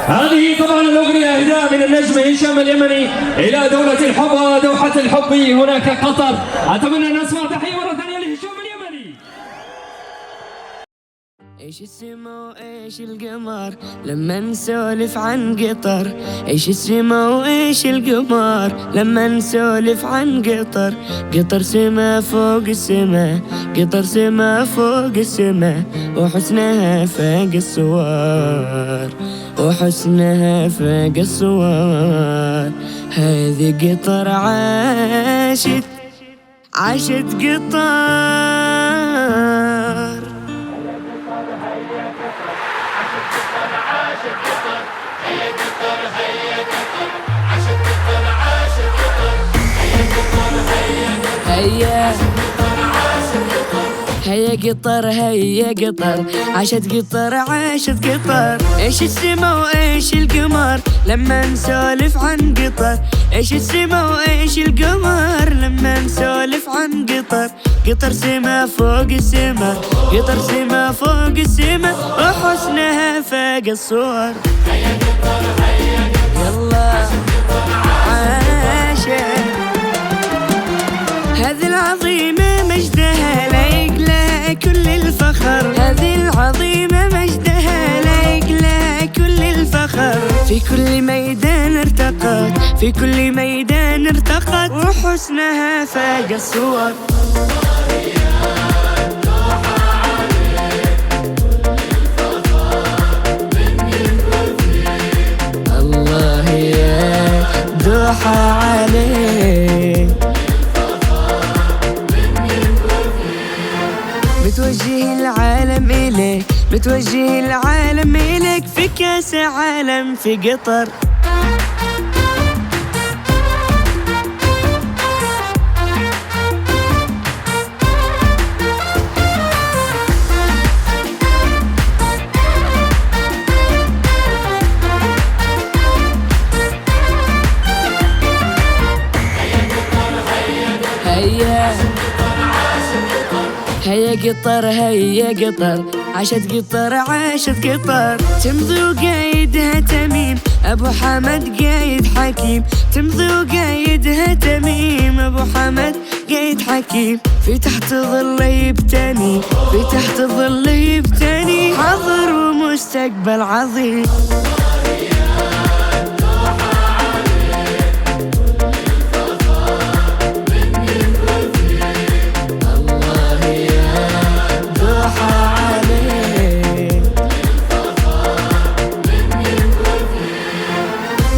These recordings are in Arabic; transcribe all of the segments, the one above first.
هذه طبعا الأغنية إهداء من النجم هشام اليمني إلى دولة الحب دوحة الحب هناك قطر. أتمنى أن نسمع تحية مرة ثانية لهشام اليمني. ايش السما وايش القمر لما نسولف عن قطر، ايش السما وايش القمر لما نسولف عن قطر. قطر سما فوق السما، قطر سما فوق السما، وحسنها فاق الصور، وحسنها فاق الصور. هذه قطر عاشت قطر. هيا قطر هيا قطر، عاشت قطر عاشت قطر. ايش السما وايش القمر لما نسولف عن قطر، ايش السما وايش القمر لما نسولف عن قطر. قطر سما فوق السما، قطر سما فوق السما، وحسنها فاق الصور. هيا قطر هيا قطر، يلا عاشت. هذه العظيمة مجدها لايق لها كل الفخر، هذه العظيمة مجدها لايق لها كل الفخر. في كل ميدان ارتقت، في كل ميدان ارتقت، وحسنها فاق الصور. الله يا دوحة عليك، بتوجه العالم إليك، بتوجه العالم إليك، في كاس عالم في قطر. هيا قطر هيا قطر، عاشت قطر عاشت قطر. تمضي وقايدها تميم، أبو حمد قايد حكيم. تمضي وقايدها تميم، أبو حمد قايد حكيم. في تحت ظل يبتني، في تحت ظل يبتني، حاضر ومستقبل عظيم.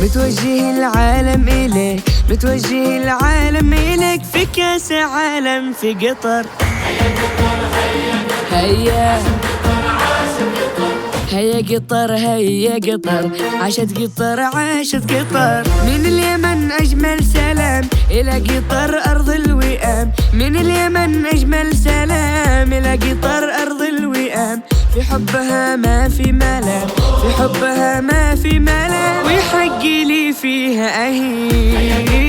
بتوجه العالم إليك، بتوجه العالم إليك، في كاس عالم في قطر. هيا هيا قطر هيا قطر، عاشت قطر عاشت قطر. من اليمن أجمل سلام إلى قطر أرض الوئام، من اليمن أجمل سلام إلى قطر أرض الوئام. في حبها ما في ملام، في حبها ما في ملام، ويحق لي فيها أهين.